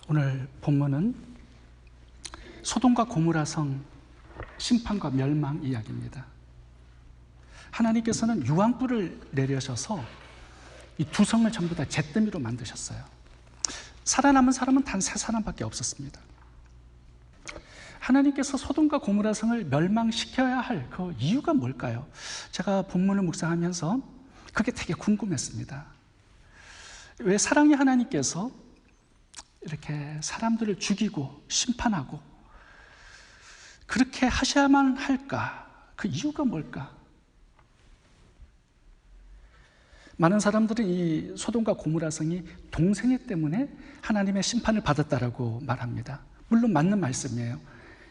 오늘 본문은 소돔과 고모라 성 심판과 멸망 이야기입니다. 하나님께서는 유황불을 내려셔서 이 두 성을 전부 다 잿더미로 만드셨어요. 살아남은 사람은 단 3사람밖에 없었습니다. 하나님께서 소돔과 고모라 성을 멸망시켜야 할 그 이유가 뭘까요? 제가 본문을 묵상하면서 그게 되게 궁금했습니다. 왜 사랑의 하나님께서 이렇게 사람들을 죽이고 심판하고 그렇게 하셔야만 할까? 그 이유가 뭘까? 많은 사람들은 이 소돔과 고모라 성이 동생애 때문에 하나님의 심판을 받았다라고 말합니다. 물론 맞는 말씀이에요.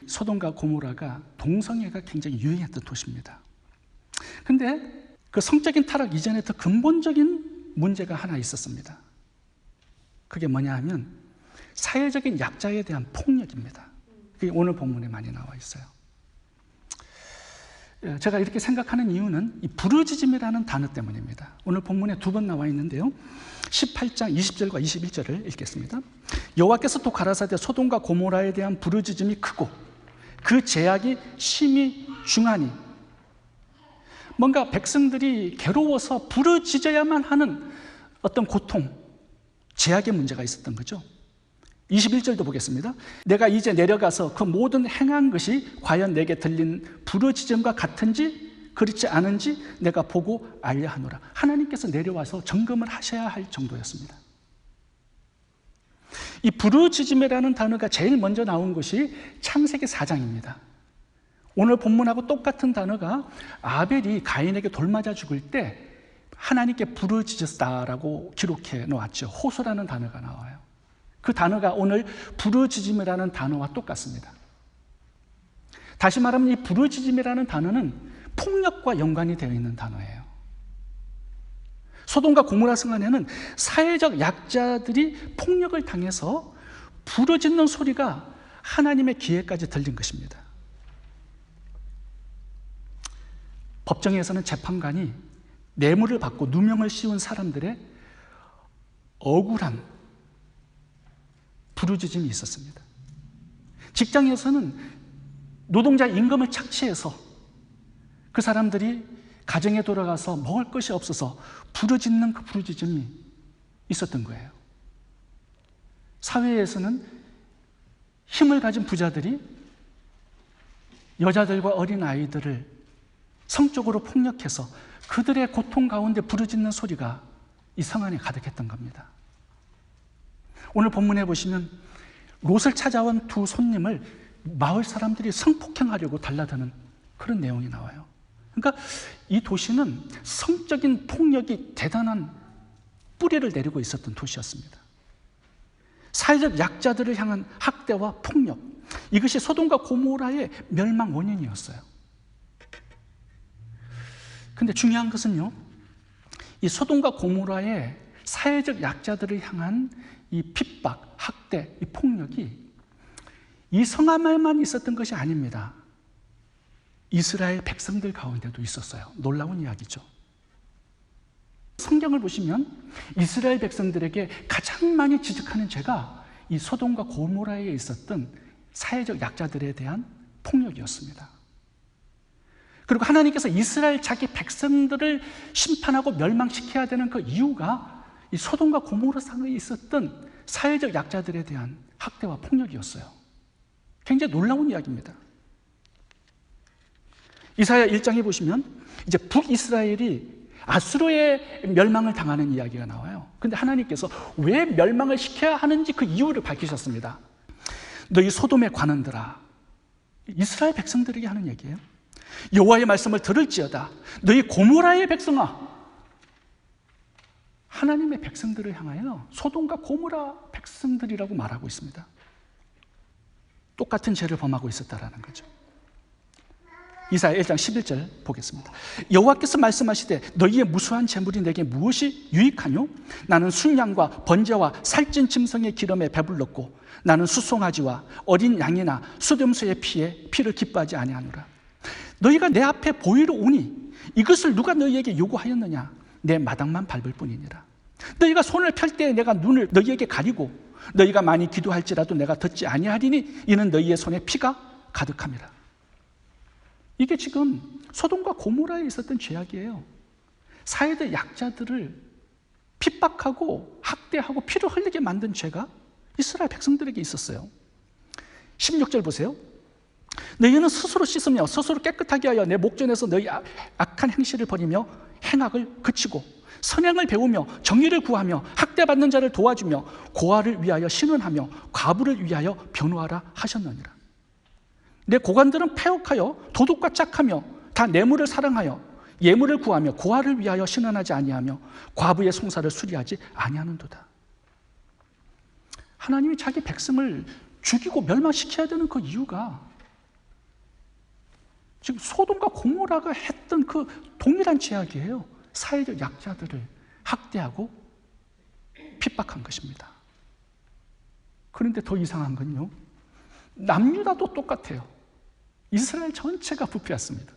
소돔과 고모라가 동성애가 굉장히 유행했던 도시입니다. 근데 그 성적인 타락 이전에 더 근본적인 문제가 하나 있었습니다. 그게 뭐냐 하면 사회적인 약자에 대한 폭력입니다. 그게 오늘 본문에 많이 나와 있어요. 제가 이렇게 생각하는 이유는 이 부르짖음이라는 단어 때문입니다. 오늘 본문에 2번 나와 있는데요. 18장 20절과 21절을 읽겠습니다. 여호와께서 또 가라사대 소돔과 고모라에 대한 부르짖음이 크고 그 제약이 심히 중하니, 뭔가 백성들이 괴로워서 부르짖어야만 하는 어떤 고통, 제약의 문제가 있었던 거죠. 21절도 보겠습니다. 내가 이제 내려가서 그 모든 행한 것이 과연 내게 들린 부르짖음과 같은지 그렇지 않은지 내가 보고 알려 하노라. 하나님께서 내려와서 점검을 하셔야 할 정도였습니다. 이 부르짖음이라는 단어가 제일 먼저 나온 것이 창세기 4장입니다. 오늘 본문하고 똑같은 단어가 아벨이 가인에게 돌 맞아 죽을 때 하나님께 부르짖었다라고 기록해 놓았죠. 호소라는 단어가 나와요. 그 단어가 오늘 부르짖음이라는 단어와 똑같습니다. 다시 말하면 이 부르짖음이라는 단어는 폭력과 연관이 되어 있는 단어예요. 소돔과 고모라 성 안에는 사회적 약자들이 폭력을 당해서 부르짖는 소리가 하나님의 귀에까지 들린 것입니다. 법정에서는 재판관이 뇌물을 받고 누명을 씌운 사람들의 억울한 부르짖음이 있었습니다. 직장에서는 노동자 임금을 착취해서 그 사람들이 가정에 돌아가서 먹을 것이 없어서 부르짖는 그 부르짖음이 있었던 거예요. 사회에서는 힘을 가진 부자들이 여자들과 어린 아이들을 성적으로 폭력해서 그들의 고통 가운데 부르짖는 소리가 이 성 안에 가득했던 겁니다. 오늘 본문에 보시면 롯을 찾아온 두 손님을 마을 사람들이 성폭행하려고 달라드는 그런 내용이 나와요. 그러니까 이 도시는 성적인 폭력이 대단한 뿌리를 내리고 있었던 도시였습니다. 사회적 약자들을 향한 학대와 폭력, 이것이 소돔과 고모라의 멸망 원인이었어요. 근데 중요한 것은요, 이 소돔과 고모라의 사회적 약자들을 향한 이 핍박, 학대, 이 폭력이 이 성함에만 있었던 것이 아닙니다. 이스라엘 백성들 가운데도 있었어요. 놀라운 이야기죠. 성경을 보시면 이스라엘 백성들에게 가장 많이 지적하는 죄가 이 소돔과 고모라에 있었던 사회적 약자들에 대한 폭력이었습니다. 그리고 하나님께서 이스라엘 자기 백성들을 심판하고 멸망시켜야 되는 그 이유가 이 소돔과 고모라 상에 있었던 사회적 약자들에 대한 학대와 폭력이었어요. 굉장히 놀라운 이야기입니다. 이사야 1장에 보시면 이제 북이스라엘이 아수르의 멸망을 당하는 이야기가 나와요. 근데 하나님께서 왜 멸망을 시켜야 하는지 그 이유를 밝히셨습니다. 너희 소돔의 관원들아, 이스라엘 백성들에게 하는 얘기예요. 여호와의 말씀을 들을지어다. 너희 고모라의 백성아, 하나님의 백성들을 향하여 소돔과 고모라 백성들이라고 말하고 있습니다. 똑같은 죄를 범하고 있었다라는 거죠. 이사야 1장 11절 보겠습니다. 여호와께서 말씀하시되 너희의 무수한 재물이 내게 무엇이 유익하뇨? 나는 순양과 번제와 살찐 짐승의 기름에 배불렀고 나는 수송아지와 어린 양이나 수렴소의 피를 기뻐하지 아니하노라. 너희가 내 앞에 보이러 오니 이것을 누가 너희에게 요구하였느냐? 내 마당만 밟을 뿐이니라. 너희가 손을 펼 때 내가 눈을 너희에게 가리고 너희가 많이 기도할지라도 내가 듣지 아니하리니 이는 너희의 손에 피가 가득함이라. 이게 지금 소돔과 고모라에 있었던 죄악이에요. 사회적 약자들을 핍박하고 학대하고 피를 흘리게 만든 죄가 이스라엘 백성들에게 있었어요. 16절 보세요. 너희는 스스로 씻으며 스스로 깨끗하게 하여 내 목전에서 너희 악한 행실을 버리며 행악을 그치고 선행을 배우며 정의를 구하며 학대받는 자를 도와주며 고아를 위하여 신원하며 과부를 위하여 변호하라 하셨느니라. 내 고관들은 패역하여 도둑과 짝하며 다 뇌물을 사랑하여 예물을 구하며 고아를 위하여 신원하지 아니하며 과부의 송사를 수리하지 아니하는도다. 하나님이 자기 백성을 죽이고 멸망시켜야 되는 그 이유가 지금 소돔과 고모라가 했던 그 동일한 죄악이에요. 사회적 약자들을 학대하고 핍박한 것입니다. 그런데 더 이상한 건요, 남유다도 똑같아요. 이스라엘 전체가 부패했습니다.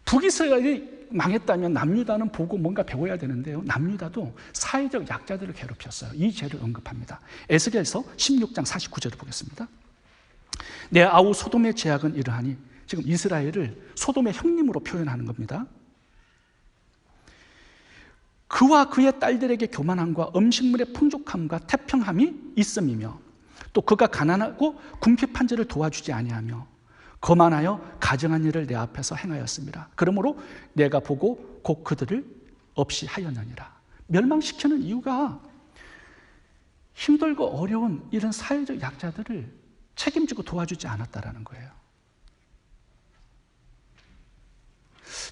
북이스라엘이 망했다면 남유다는 보고 뭔가 배워야 되는데요, 남유다도 사회적 약자들을 괴롭혔어요. 이 죄를 언급합니다. 에스겔서 16장 49절을 보겠습니다. 내 아우 소돔의 죄악은 이러하니, 지금 이스라엘을 소돔의 형님으로 표현하는 겁니다. 그와 그의 딸들에게 교만함과 음식물의 풍족함과 태평함이 있음이며 또 그가 가난하고 궁핍한 자를 도와주지 아니하며 거만하여 가증한 일을 내 앞에서 행하였습니다. 그러므로 내가 보고 곧 그들을 없이 하였느니라. 멸망시키는 이유가 힘들고 어려운 이런 사회적 약자들을 책임지고 도와주지 않았다라는 거예요.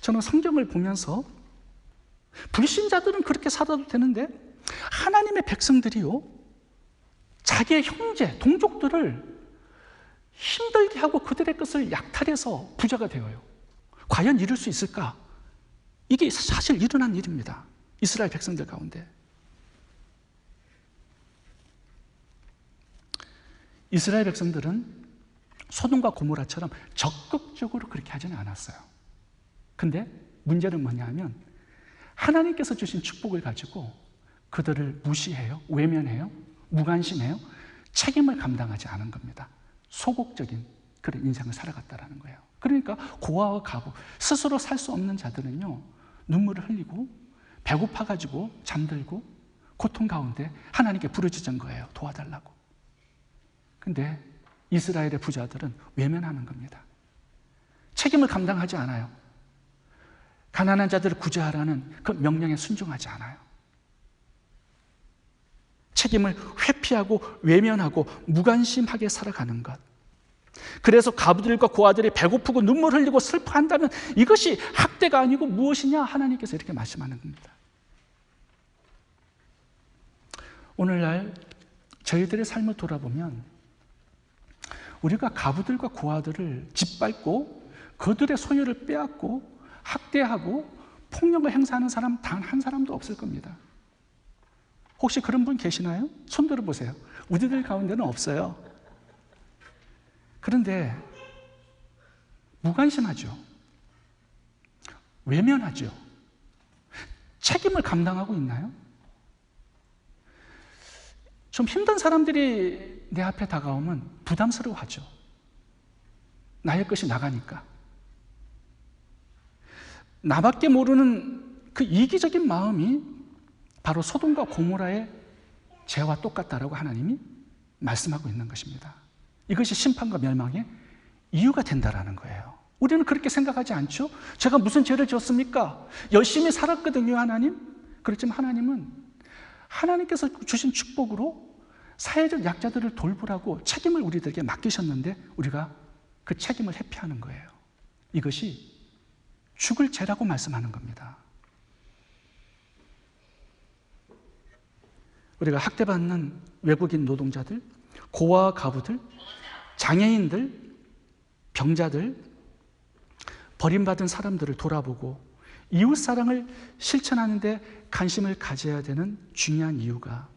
저는 성경을 보면서 불신자들은 그렇게 살아도 되는데 하나님의 백성들이요, 자기의 형제, 동족들을 힘들게 하고 그들의 것을 약탈해서 부자가 되어요. 과연 이룰 수 있을까? 이게 사실 일어난 일입니다. 이스라엘 백성들 가운데. 이스라엘 백성들은 소돔과 고모라처럼 적극적으로 그렇게 하지는 않았어요. 근데 문제는 뭐냐면 하나님께서 주신 축복을 가지고 그들을 무시해요, 외면해요, 무관심해요, 책임을 감당하지 않은 겁니다. 소극적인 그런 인생을 살아갔다라는 거예요. 그러니까 고아와 가부, 스스로 살 수 없는 자들은요, 눈물을 흘리고 배고파가지고 잠들고 고통 가운데 하나님께 부르짖은 거예요. 도와달라고. 근데 이스라엘의 부자들은 외면하는 겁니다. 책임을 감당하지 않아요. 가난한 자들을 구제하라는 그 명령에 순종하지 않아요. 책임을 회피하고 외면하고 무관심하게 살아가는 것. 그래서 가부들과 고아들이 배고프고 눈물 흘리고 슬퍼한다면 이것이 학대가 아니고 무엇이냐? 하나님께서 이렇게 말씀하는 겁니다. 오늘날 저희들의 삶을 돌아보면 우리가 가부들과 고아들을 짓밟고 그들의 소유를 빼앗고 학대하고 폭력을 행사하는 사람 단 한 사람도 없을 겁니다. 혹시 그런 분 계시나요? 손 들어보세요. 우리들 가운데는 없어요. 그런데 무관심하죠. 외면하죠. 책임을 감당하고 있나요? 좀 힘든 사람들이 내 앞에 다가오면 부담스러워하죠. 나의 것이 나가니까. 나밖에 모르는 그 이기적인 마음이 바로 소돔과 고모라의 죄와 똑같다라고 하나님이 말씀하고 있는 것입니다. 이것이 심판과 멸망의 이유가 된다라는 거예요. 우리는 그렇게 생각하지 않죠? 제가 무슨 죄를 지었습니까? 열심히 살았거든요, 하나님. 그렇지만 하나님은 하나님께서 주신 축복으로 사회적 약자들을 돌보라고 책임을 우리들에게 맡기셨는데 우리가 그 책임을 회피하는 거예요. 이것이 죽을 죄라고 말씀하는 겁니다. 우리가 학대받는 외국인 노동자들, 고아와 가부들, 장애인들, 병자들, 버림받은 사람들을 돌아보고 이웃사랑을 실천하는 데 관심을 가져야 되는 중요한 이유가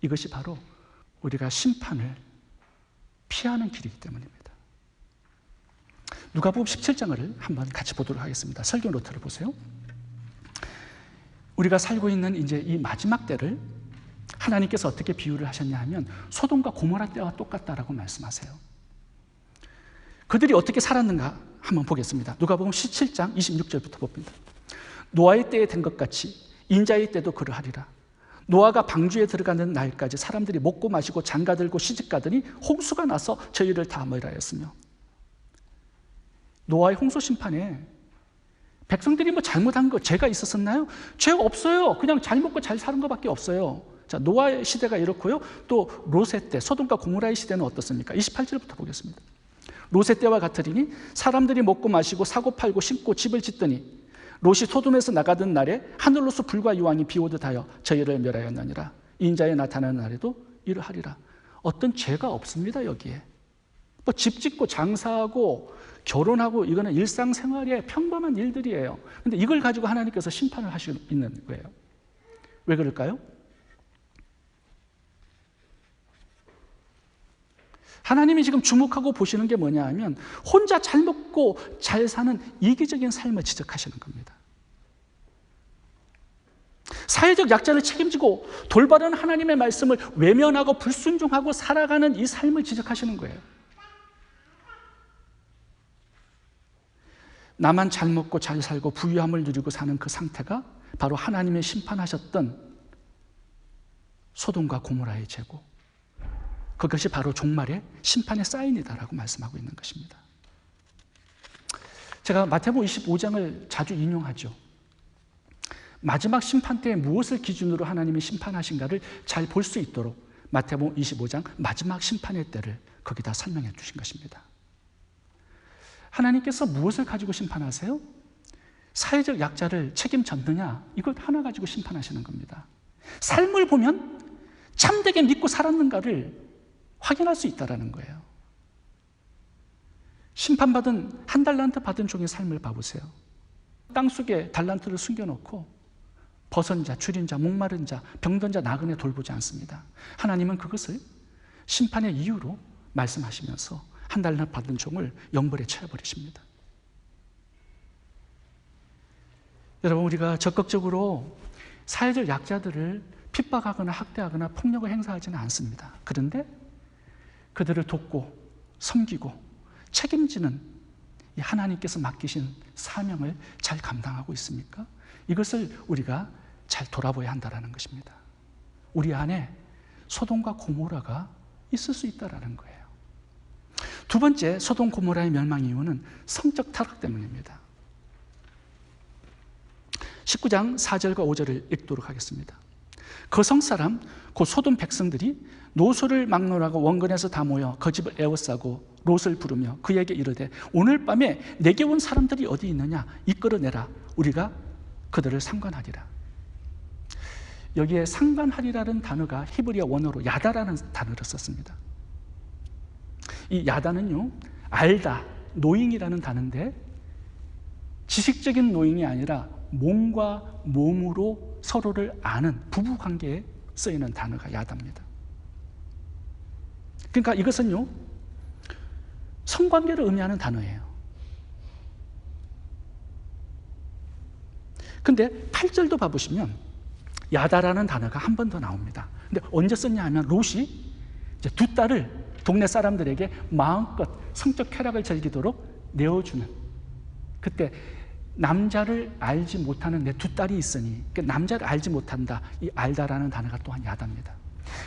이것이 바로 우리가 심판을 피하는 길이기 때문입니다. 누가복음 17장을 한번 같이 보도록 하겠습니다. 설교 노트를 보세요. 우리가 살고 있는 이제 이 마지막 때를 하나님께서 어떻게 비유를 하셨냐 하면 소돔과 고모라 때와 똑같다라고 말씀하세요. 그들이 어떻게 살았는가 한번 보겠습니다. 누가복음 17장 26절부터 봅니다. 노아의 때에 된 것 같이 인자의 때도 그러하리라. 노아가 방주에 들어가는 날까지 사람들이 먹고 마시고 장가들고 시집가더니 홍수가 나서 저희를 다 멸하였으며. 노아의 홍수 심판에 백성들이 뭐 잘못한 거 죄가 있었었나요? 죄 없어요. 그냥 잘 먹고 잘 사는 것밖에 없어요. 자, 노아의 시대가 이렇고요. 또 롯의 때, 소돔과 고모라의 시대는 어떻습니까? 28절부터 보겠습니다. 롯의 때와 같으리니 사람들이 먹고 마시고 사고 팔고 심고 집을 짓더니 롯이 소돔에서 나가던 날에 하늘로서 불과 유황이 비오듯 하여 저희를 멸하였느니라. 인자에 나타나는 날에도 이러하리라. 어떤 죄가 없습니다. 여기에 뭐 집 짓고 장사하고 결혼하고 이거는 일상생활의 평범한 일들이에요. 그런데 이걸 가지고 하나님께서 심판을 하시고 있는 거예요. 왜 그럴까요? 하나님이 지금 주목하고 보시는 게 뭐냐 하면 혼자 잘 먹고 잘 사는 이기적인 삶을 지적하시는 겁니다. 사회적 약자를 책임지고 돌바른 하나님의 말씀을 외면하고 불순종하고 살아가는 이 삶을 지적하시는 거예요. 나만 잘 먹고 잘 살고 부유함을 누리고 사는 그 상태가 바로 하나님의 심판하셨던 소돔과 고모라의 죄고, 그것이 바로 종말의 심판의 사인이다라고 말씀하고 있는 것입니다. 제가 마태복음 25장을 자주 인용하죠. 마지막 심판 때에 무엇을 기준으로 하나님이 심판하신가를 잘 볼 수 있도록 마태복음 25장 마지막 심판의 때를 거기다 설명해 주신 것입니다. 하나님께서 무엇을 가지고 심판하세요? 사회적 약자를 책임졌느냐? 이걸 하나 가지고 심판하시는 겁니다. 삶을 보면 참되게 믿고 살았는가를 확인할 수 있다는 거예요. 심판받은 한 달란트 받은 종의 삶을 봐보세요. 땅속에 달란트를 숨겨놓고 벗은 자, 줄인 자, 목마른 자, 병든 자, 나그네 돌보지 않습니다. 하나님은 그것을 심판의 이유로 말씀하시면서 한 달란트 받은 종을 영벌에 쳐버리십니다. 여러분, 우리가 적극적으로 사회적 약자들을 핍박하거나 학대하거나 폭력을 행사하지는 않습니다. 그런데 그들을 돕고 섬기고 책임지는 이 하나님께서 맡기신 사명을 잘 감당하고 있습니까? 이것을 우리가 잘 돌아봐야 한다는 것입니다. 우리 안에 소돔과 고모라가 있을 수 있다는 거예요. 두 번째, 소돔 고모라의 멸망 이유는 성적 타락 때문입니다. 19장 4절과 5절을 읽도록 하겠습니다. 그 성사람 곧 소돔 백성들이 노소를 막론하고 원근에서 다 모여 그 집을 에워싸고 롯을 부르며 그에게 이르되 오늘 밤에 내게 온 사람들이 어디 있느냐 이끌어내라. 우리가 그들을 상관하리라. 여기에 상관하리라는 단어가 히브리어 원어로 야다라는 단어를 썼습니다. 이 야다는요, 알다, 노잉이라는 단어인데 지식적인 노잉이 아니라 몸과 몸으로 서로를 아는 부부관계에 쓰이는 단어가 야다입니다. 그러니까 이것은요, 성관계를 의미하는 단어예요. 근데 8절도 봐보시면 야다라는 단어가 한 번 더 나옵니다. 근데 언제 썼냐 하면 롯이 이제 두 딸을 동네 사람들에게 마음껏 성적 쾌락을 즐기도록 내어주는, 그때 남자를 알지 못하는 내 두 딸이 있으니 남자를 알지 못한다, 이 알다라는 단어가 또한 야다입니다.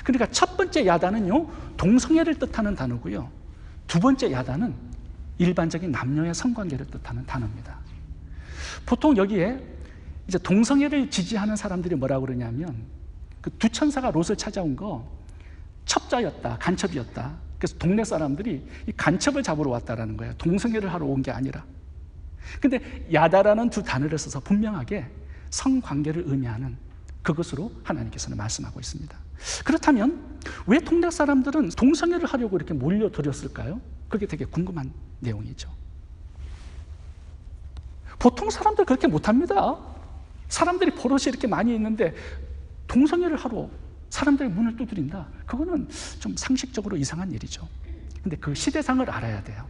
그러니까 첫 번째 야다는요, 동성애를 뜻하는 단어고요, 두 번째 야다는 일반적인 남녀의 성관계를 뜻하는 단어입니다. 보통 여기에 이제 동성애를 지지하는 사람들이 뭐라고 그러냐면 그 두 천사가 롯을 찾아온 거 첩자였다, 간첩이었다. 그래서 동네 사람들이 이 간첩을 잡으러 왔다라는 거예요. 동성애를 하러 온 게 아니라. 근데 야다라는 두 단어를 써서 분명하게 성관계를 의미하는 그것으로 하나님께서는 말씀하고 있습니다. 그렇다면 왜 동네 사람들은 동성애를 하려고 이렇게 몰려들었을까요? 그게 되게 궁금한 내용이죠. 보통 사람들 그렇게 못합니다. 사람들이 버릇이 이렇게 많이 있는데 동성애를 하러 사람들의 문을 두드린다. 그거는 좀 상식적으로 이상한 일이죠. 근데 그 시대상을 알아야 돼요.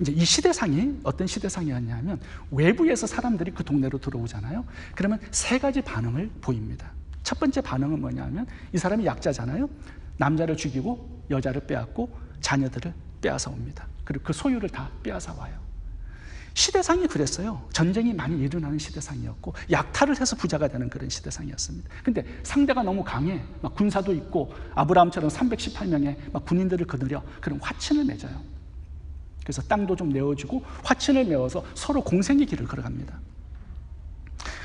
이제 이 시대상이 어떤 시대상이었냐면 외부에서 사람들이 그 동네로 들어오잖아요. 그러면 세 가지 반응을 보입니다. 첫 번째 반응은 뭐냐면 이 사람이 약자잖아요. 남자를 죽이고 여자를 빼앗고 자녀들을 빼앗아 옵니다. 그리고 그 소유를 다 빼앗아 와요. 시대상이 그랬어요. 전쟁이 많이 일어나는 시대상이었고 약탈을 해서 부자가 되는 그런 시대상이었습니다. 근데 상대가 너무 강해. 막 군사도 있고 아브라함처럼 318명의 막 군인들을 거느려 그런 화친을 맺어요. 그래서 땅도 좀 내어주고 화친을 메워서 서로 공생의 길을 걸어갑니다.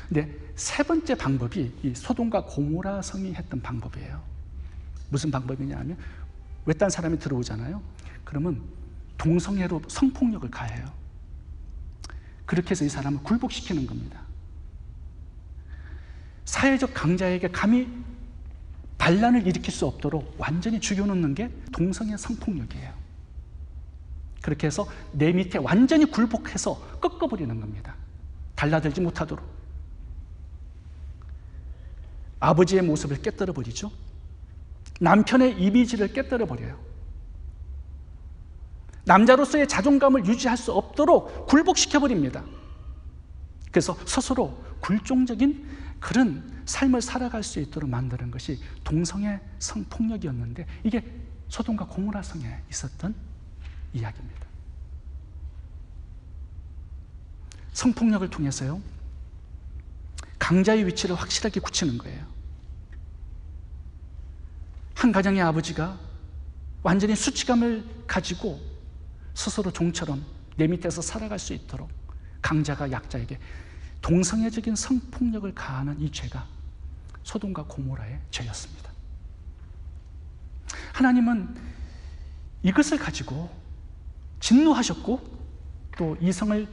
근데 세 번째 방법이 이 소돔과 고모라 성이 했던 방법이에요. 무슨 방법이냐 하면 외딴 사람이 들어오잖아요. 그러면 동성애로 성폭력을 가해요. 그렇게 해서 이 사람을 굴복시키는 겁니다. 사회적 강자에게 감히 반란을 일으킬 수 없도록 완전히 죽여놓는 게 동성애 성폭력이에요. 그렇게 해서 내 밑에 완전히 굴복해서 꺾어버리는 겁니다. 달라들지 못하도록. 아버지의 모습을 깨뜨려 버리죠. 남편의 이미지를 깨뜨려 버려요. 남자로서의 자존감을 유지할 수 없도록 굴복시켜버립니다. 그래서 스스로 굴종적인 그런 삶을 살아갈 수 있도록 만드는 것이 동성애 성폭력이었는데 이게 소돔과 고모라 성에 있었던 이야기입니다. 성폭력을 통해서요, 강자의 위치를 확실하게 굳히는 거예요. 한 가정의 아버지가 완전히 수치감을 가지고 스스로 종처럼 내 밑에서 살아갈 수 있도록 강자가 약자에게 동성애적인 성폭력을 가하는 이 죄가 소돔과 고모라의 죄였습니다. 하나님은 이것을 가지고 진노하셨고 또 이성을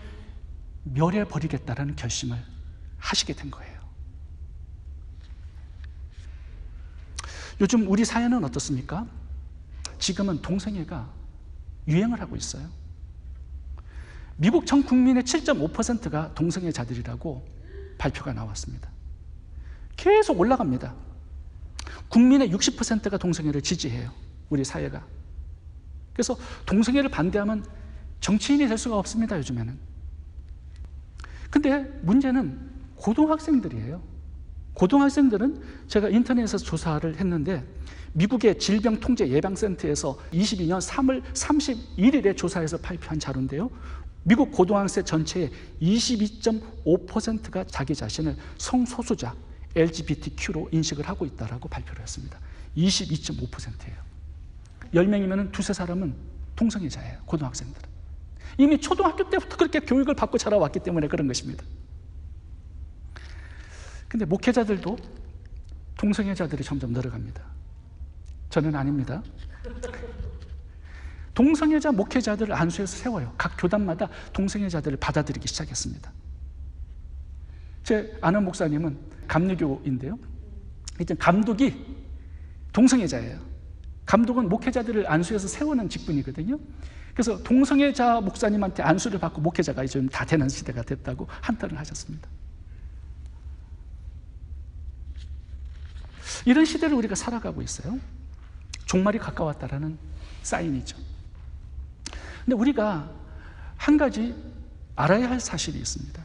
멸해버리겠다라는 결심을 하시게 된 거예요. 요즘 우리 사회는 어떻습니까? 지금은 동성애가 유행을 하고 있어요. 미국 전 국민의 7.5%가 동성애자들이라고 발표가 나왔습니다. 계속 올라갑니다. 국민의 60%가 동성애를 지지해요. 우리 사회가. 그래서 동성애를 반대하면 정치인이 될 수가 없습니다, 요즘에는. 근데 문제는 고등학생들이에요. 고등학생들은 제가 인터넷에서 조사를 했는데 미국의 질병통제예방센터에서 22년 3월 31일에 조사해서 발표한 자료인데요. 미국 고등학생 전체의 22.5%가 자기 자신을 성소수자 LGBTQ로 인식을 하고 있다고 발표를 했습니다. 22.5%예요. 10명이면 두세 사람은 동성애자예요. 고등학생들은. 이미 초등학교 때부터 그렇게 교육을 받고 자라왔기 때문에 그런 것입니다. 근데 목회자들도 동성애자들이 점점 늘어갑니다. 저는 아닙니다. 동성애자 목회자들을 안수해서 세워요. 각 교단마다 동성애자들을 받아들이기 시작했습니다. 제 아는 목사님은 감리교인데요. 일단 감독이 동성애자예요. 감독은 목회자들을 안수해서 세우는 직분이거든요. 그래서 동성애자 목사님한테 안수를 받고 목회자가 이제 다 되는 시대가 됐다고 한탄을 하셨습니다. 이런 시대를 우리가 살아가고 있어요. 종말이 가까웠다라는 사인이죠. 근데 우리가 한 가지 알아야 할 사실이 있습니다.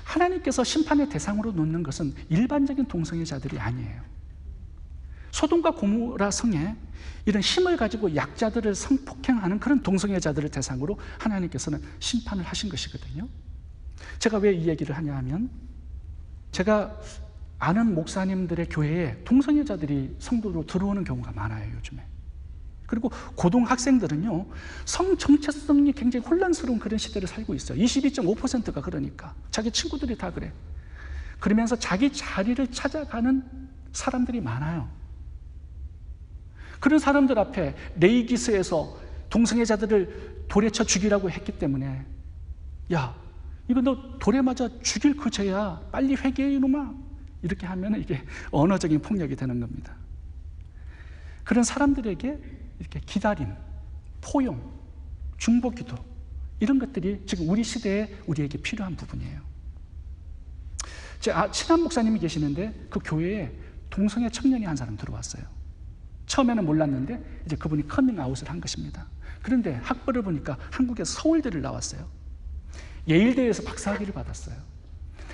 하나님께서 심판의 대상으로 놓는 것은 일반적인 동성애자들이 아니에요. 소돔과 고모라 성에 이런 힘을 가지고 약자들을 성폭행하는 그런 동성애자들을 대상으로 하나님께서는 심판을 하신 것이거든요. 제가 왜 이 얘기를 하냐 하면 제가 아는 목사님들의 교회에 동성애자들이 성도로 들어오는 경우가 많아요, 요즘에. 그리고 고등학생들은요, 성 정체성이 굉장히 혼란스러운 그런 시대를 살고 있어요. 22.5%가 그러니까. 자기 친구들이 다 그래. 그러면서 자기 자리를 찾아가는 사람들이 많아요. 그런 사람들 앞에 레이기스에서 동성애자들을 돌에 쳐 죽이라고 했기 때문에, 야, 이거 너 돌에 맞아 죽일 그 죄야. 빨리 회개해, 이놈아. 이렇게 하면 이게 언어적인 폭력이 되는 겁니다. 그런 사람들에게 이렇게 기다림, 포용, 중보기도 이런 것들이 지금 우리 시대에 우리에게 필요한 부분이에요. 제 친한 목사님이 계시는데 그 교회에 동성애 청년이 한 사람 들어왔어요. 처음에는 몰랐는데 이제 그분이 커밍아웃을 한 것입니다. 그런데 학벌을 보니까 한국에서 서울대를 나왔어요. 예일대에서 박사학위를 받았어요.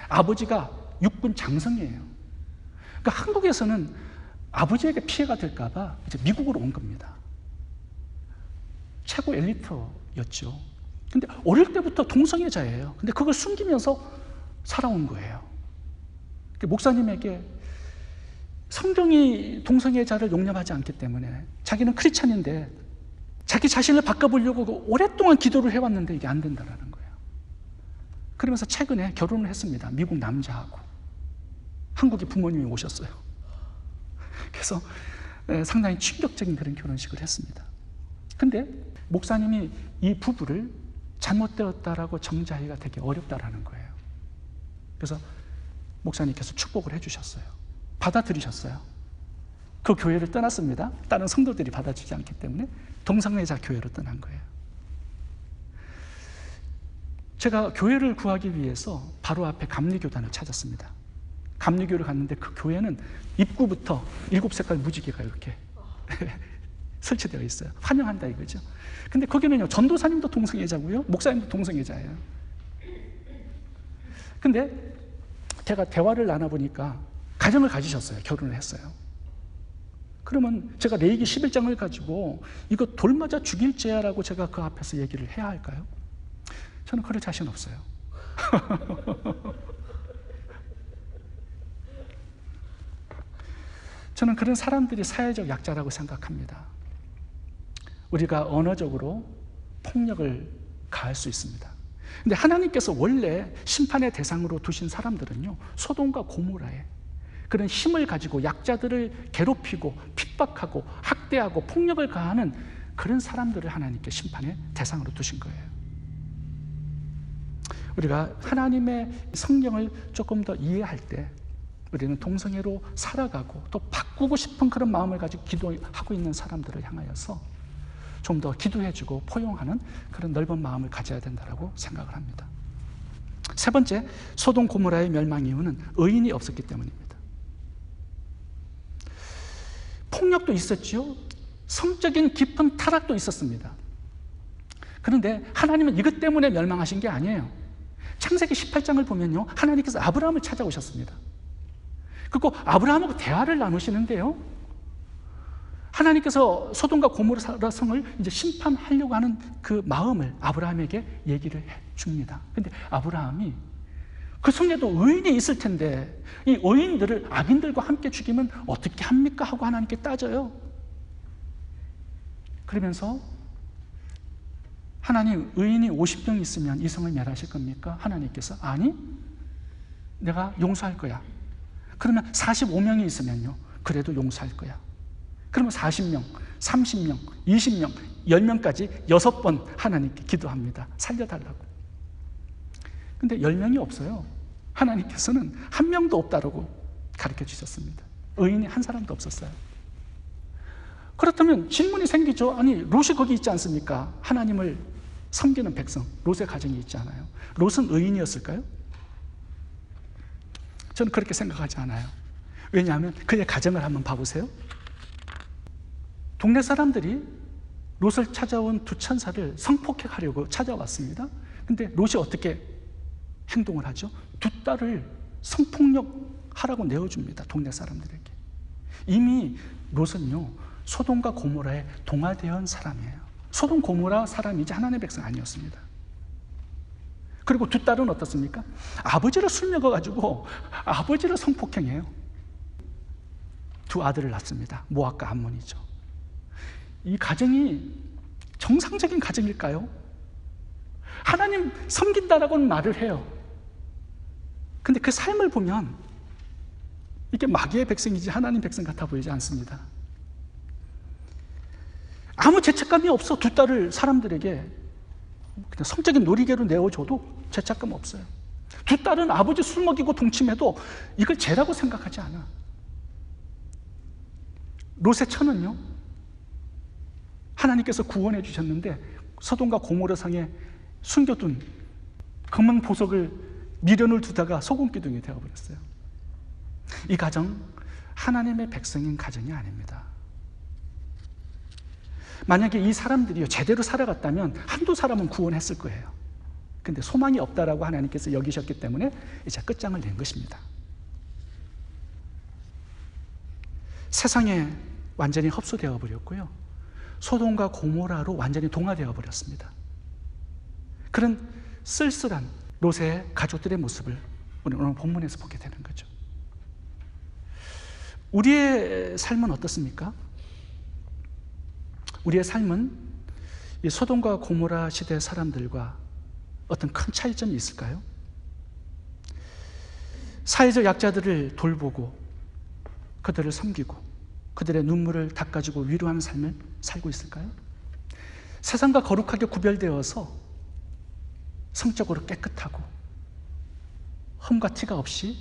아버지가 육군 장성이에요. 그러니까 한국에서는 아버지에게 피해가 될까봐 이제 미국으로 온 겁니다. 최고 엘리트였죠. 근데 어릴 때부터 동성애자예요. 근데 그걸 숨기면서 살아온 거예요. 목사님에게 성경이 동성애자를 용납하지 않기 때문에 자기는 크리스찬인데 자기 자신을 바꿔보려고 오랫동안 기도를 해왔는데 이게 안 된다라는 거예요. 그러면서 최근에 결혼을 했습니다. 미국 남자하고. 한국에 부모님이 오셨어요. 그래서 상당히 충격적인 그런 결혼식을 했습니다. 근데 목사님이 이 부부를 잘못되었다라고 정죄하기가 되게 어렵다라는 거예요. 그래서 목사님께서 축복을 해주셨어요. 받아들이셨어요. 그 교회를 떠났습니다. 다른 성도들이 받아주지 않기 때문에 동성애자 교회로 떠난 거예요. 제가 교회를 구하기 위해서 바로 앞에 감리교단을 찾았습니다. 감리교를 갔는데 그 교회는 입구부터 7색깔 무지개가 이렇게 설치되어 있어요. 환영한다 이거죠. 근데 거기는요, 전도사님도 동성애자고요, 목사님도 동성애자예요. 근데 제가 대화를 나눠보니까 가정을 가지셨어요. 결혼을 했어요. 그러면 제가 레위기 11장을 가지고 이거 돌 맞아 죽일 죄야라고 제가 그 앞에서 얘기를 해야 할까요? 저는 그럴 자신 없어요. 저는 그런 사람들이 사회적 약자라고 생각합니다. 우리가 언어적으로 폭력을 가할 수 있습니다. 근데 하나님께서 원래 심판의 대상으로 두신 사람들은요, 소돔과 고모라에 그런 힘을 가지고 약자들을 괴롭히고 핍박하고 학대하고 폭력을 가하는 그런 사람들을 하나님께 심판의 대상으로 두신 거예요. 우리가 하나님의 성경을 조금 더 이해할 때 우리는 동성애로 살아가고 또 바꾸고 싶은 그런 마음을 가지고 기도하고 있는 사람들을 향하여서 좀 더 기도해주고 포용하는 그런 넓은 마음을 가져야 된다고 생각을 합니다. 세 번째, 소돔 고모라의 멸망 이유는 의인이 없었기 때문입니다. 폭력도 있었지요. 성적인 깊은 타락도 있었습니다. 그런데 하나님은 이것 때문에 멸망하신 게 아니에요. 창세기 18장을 보면요, 하나님께서 아브라함을 찾아오셨습니다. 그리고 아브라함하고 대화를 나누시는데요, 하나님께서 소돔과 고모라 성을 이제 심판하려고 하는 그 마음을 아브라함에게 얘기를 해 줍니다. 근데 아브라함이 그 성에도 의인이 있을 텐데 이 의인들을 악인들과 함께 죽이면 어떻게 합니까? 하고 하나님께 따져요. 그러면서 하나님, 의인이 50명 있으면 이 성을 멸하실 겁니까? 하나님께서 아니, 내가 용서할 거야. 그러면 45명이 있으면요, 그래도 용서할 거야. 그러면 40명, 30명, 20명, 10명까지 6번 하나님께 기도합니다. 살려달라고. 근데 10명이 없어요. 하나님께서는 한 명도 없다라고 가르쳐 주셨습니다. 의인이 한 사람도 없었어요. 그렇다면 질문이 생기죠. 아니, 롯이 거기 있지 않습니까? 하나님을 섬기는 백성, 롯의 가정이 있지 않아요? 롯은 의인이었을까요? 저는 그렇게 생각하지 않아요. 왜냐하면 그의 가정을 한번 봐보세요. 동네 사람들이 롯을 찾아온 두 천사를 성폭행하려고 찾아왔습니다. 근데 롯이 어떻게 행동을 하죠? 두 딸을 성폭력하라고 내어줍니다. 동네 사람들에게. 이미 롯은요, 소돔과 고모라에 동화되어 온 사람이에요. 소돔 고모라 사람이 이제 하나님의 백성 아니었습니다. 그리고 두 딸은 어떻습니까? 아버지를 술 먹어가지고 아버지를 성폭행해요. 두 아들을 낳습니다. 모압과 암몬이죠. 이 가정이 정상적인 가정일까요? 하나님 섬긴다라고는 말을 해요. 근데 그 삶을 보면 이게 마귀의 백성이지 하나님 백성 같아 보이지 않습니다. 아무 죄책감이 없어. 두 딸을 사람들에게 그냥 성적인 놀이개로 내어줘도 죄책감 없어요. 두 딸은 아버지 술 먹이고 동침해도 이걸 죄라고 생각하지 않아. 롯의 처는요, 하나님께서 구원해 주셨는데 소돔과 고모라 성에 숨겨둔 금은 보석을 미련을 두다가 소금기둥이 되어버렸어요. 이 가정, 하나님의 백성인 가정이 아닙니다. 만약에 이 사람들이 제대로 살아갔다면 한두 사람은 구원했을 거예요. 근데 소망이 없다라고 하나님께서 여기셨기 때문에 이제 끝장을 낸 것입니다. 세상에 완전히 흡수되어 버렸고요. 소돔과 고모라로 완전히 동화되어 버렸습니다. 그런 쓸쓸한 롯의 가족들의 모습을 오늘 본문에서 보게 되는 거죠. 우리의 삶은 어떻습니까? 우리의 삶은 이 소돔과 고모라 시대 사람들과 어떤 큰 차이점이 있을까요? 사회적 약자들을 돌보고 그들을 섬기고 그들의 눈물을 닦아주고 위로하는 삶을 살고 있을까요? 세상과 거룩하게 구별되어서 성적으로 깨끗하고 흠과 티가 없이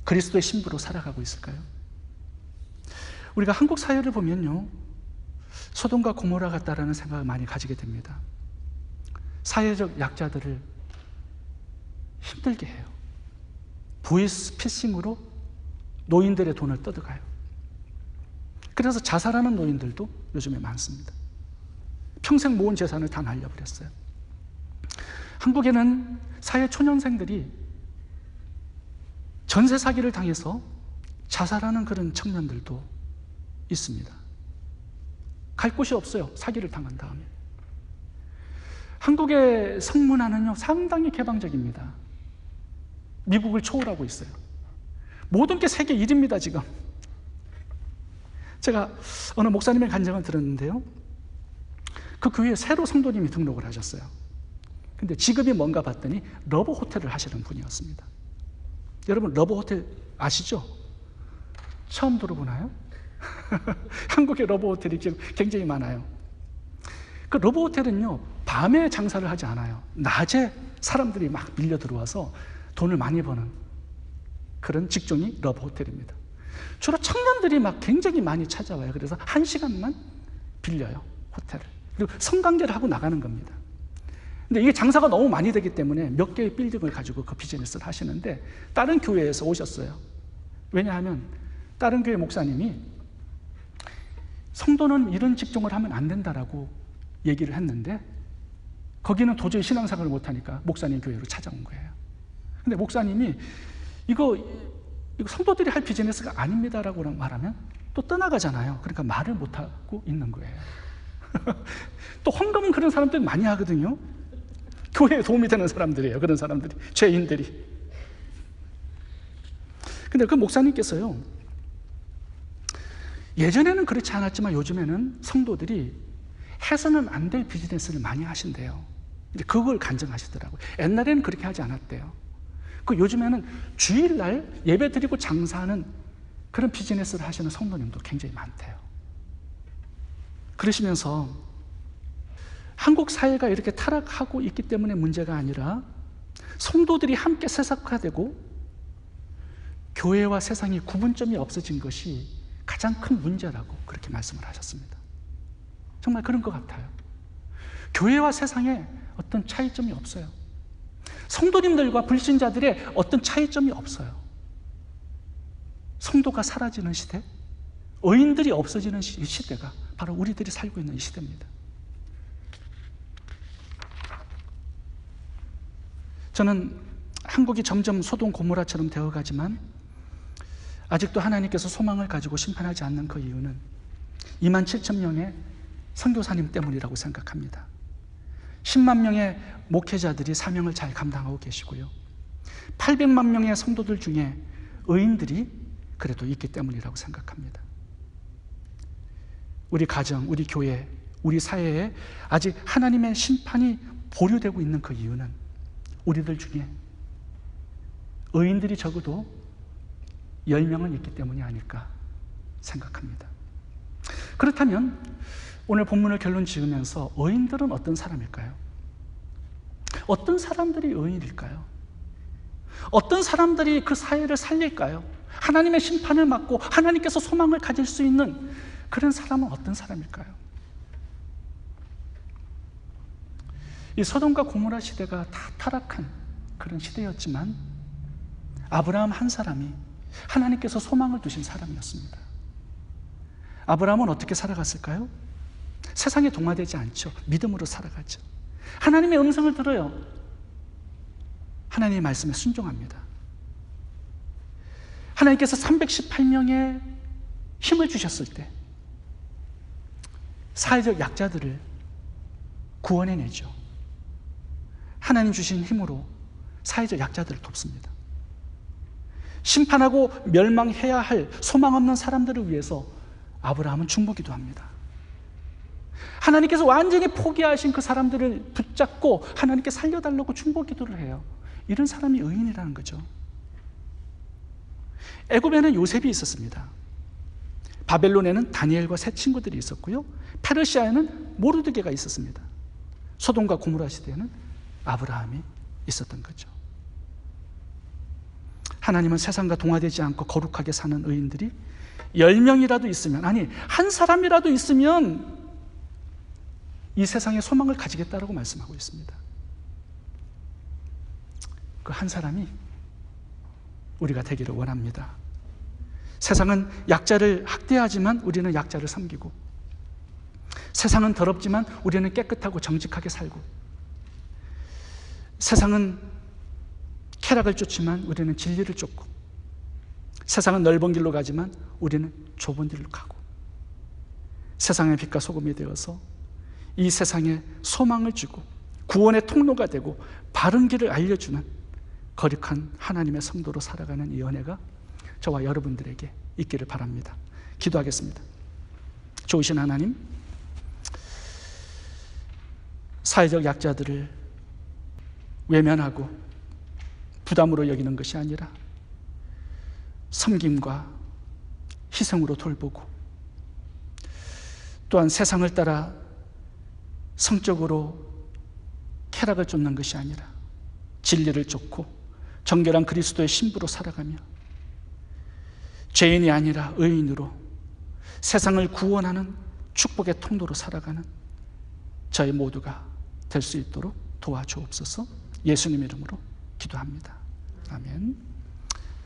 그리스도의 신부로 살아가고 있을까요? 우리가 한국 사회를 보면요, 소돔과 고모라 같다라는 생각을 많이 가지게 됩니다. 사회적 약자들을 힘들게 해요. 보이스피싱으로 노인들의 돈을 뜯어가요. 그래서 자살하는 노인들도 요즘에 많습니다. 평생 모은 재산을 다 날려버렸어요. 한국에는 사회 초년생들이 전세 사기를 당해서 자살하는 그런 청년들도 있습니다. 갈 곳이 없어요. 사기를 당한 다음에. 한국의 성문화는요, 상당히 개방적입니다. 미국을 초월하고 있어요. 모든 게 세계 1위입니다, 지금. 제가 어느 목사님의 간증을 들었는데요. 그 교회에 새로 성도님이 등록을 하셨어요. 근데 직업이 뭔가 봤더니 러브 호텔을 하시는 분이었습니다. 여러분, 러브 호텔 아시죠? 처음 들어보나요? 한국에 러브 호텔이 지금 굉장히 많아요. 그 러브 호텔은요, 밤에 장사를 하지 않아요. 낮에 사람들이 막 밀려 들어와서 돈을 많이 버는 그런 직종이 러브 호텔입니다. 주로 청년들이 막 굉장히 많이 찾아와요. 그래서 1시간만 빌려요, 호텔을. 그리고 성관계를 하고 나가는 겁니다. 근데 이게 장사가 너무 많이 되기 때문에 몇 개의 빌딩을 가지고 그 비즈니스를 하시는데 다른 교회에서 오셨어요. 왜냐하면 다른 교회 목사님이 성도는 이런 직종을 하면 안 된다라고 얘기를 했는데 거기는 도저히 신앙생활을 못하니까 목사님 교회로 찾아온 거예요. 근데 목사님이 이거 성도들이 할 비즈니스가 아닙니다라고 말하면 또 떠나가잖아요. 그러니까 말을 못하고 있는 거예요. 또 헌금은 그런 사람들이 많이 하거든요. 교회에 도움이 되는 사람들이에요. 그런 사람들이, 죄인들이. 근데 그 목사님께서요, 예전에는 그렇지 않았지만 요즘에는 성도들이 해서는 안 될 비즈니스를 많이 하신대요. 이제 그걸 간증하시더라고요. 옛날에는 그렇게 하지 않았대요. 그 요즘에는 주일날 예배 드리고 장사하는 그런 비즈니스를 하시는 성도님도 굉장히 많대요. 그러시면서 한국 사회가 이렇게 타락하고 있기 때문에 문제가 아니라 성도들이 함께 세속화되고 교회와 세상이 구분점이 없어진 것이 가장 큰 문제라고 그렇게 말씀을 하셨습니다. 정말 그런 것 같아요. 교회와 세상에 어떤 차이점이 없어요. 성도님들과 불신자들의 어떤 차이점이 없어요. 성도가 사라지는 시대, 의인들이 없어지는 시대가 바로 우리들이 살고 있는 이 시대입니다. 저는 한국이 점점 소돔 고모라처럼 되어가지만 아직도 하나님께서 소망을 가지고 심판하지 않는 그 이유는 27,000명의 선교사님 때문이라고 생각합니다. 10만 명의 목회자들이 사명을 잘 감당하고 계시고요. 800만 명의 성도들 중에 의인들이 그래도 있기 때문이라고 생각합니다. 우리 가정, 우리 교회, 우리 사회에 아직 하나님의 심판이 보류되고 있는 그 이유는 우리들 중에 의인들이 적어도 10명은 있기 때문이 아닐까 생각합니다. 그렇다면 오늘 본문을 결론 지으면서 의인들은 어떤 사람일까요? 어떤 사람들이 의인일까요? 어떤 사람들이 그 사회를 살릴까요? 하나님의 심판을 막고 하나님께서 소망을 가질 수 있는 그런 사람은 어떤 사람일까요? 이 소돔과 고모라 시대가 다 타락한 그런 시대였지만 아브라함 한 사람이 하나님께서 소망을 두신 사람이었습니다. 아브라함은 어떻게 살아갔을까요? 세상에 동화되지 않죠. 믿음으로 살아가죠. 하나님의 음성을 들어요. 하나님의 말씀에 순종합니다. 하나님께서 318명의 힘을 주셨을 때 사회적 약자들을 구원해내죠. 하나님 주신 힘으로 사회적 약자들을 돕습니다. 심판하고 멸망해야 할 소망 없는 사람들을 위해서 아브라함은 중보기도 합니다. 하나님께서 완전히 포기하신 그 사람들을 붙잡고 하나님께 살려달라고 중보기도를 해요. 이런 사람이 의인이라는 거죠. 애굽에는 요셉이 있었습니다. 바벨론에는 다니엘과 세 친구들이 있었고요. 페르시아에는 모르드게가 있었습니다. 소돔과 고모라 시대에는 아브라함이 있었던 거죠. 하나님은 세상과 동화되지 않고 거룩하게 사는 의인들이 10명이라도 있으면, 아니 한 사람이라도 있으면 이 세상에 소망을 가지겠다라고 말씀하고 있습니다. 그 한 사람이 우리가 되기를 원합니다. 세상은 약자를 학대하지만 우리는 약자를 섬기고, 세상은 더럽지만 우리는 깨끗하고 정직하게 살고, 세상은 쾌락을 쫓지만 우리는 진리를 쫓고, 세상은 넓은 길로 가지만 우리는 좁은 길로 가고, 세상의 빛과 소금이 되어서 이 세상에 소망을 주고 구원의 통로가 되고 바른 길을 알려주는 거룩한 하나님의 성도로 살아가는 이 은혜가 저와 여러분들에게 있기를 바랍니다. 기도하겠습니다. 좋으신 하나님, 사회적 약자들을 외면하고 부담으로 여기는 것이 아니라 섬김과 희생으로 돌보고, 또한 세상을 따라 성적으로 쾌락을 쫓는 것이 아니라 진리를 쫓고 정결한 그리스도의 신부로 살아가며 죄인이 아니라 의인으로 세상을 구원하는 축복의 통로로 살아가는 저희 모두가 될 수 있도록 도와주옵소서. 예수님 이름으로 기도합니다. 아멘.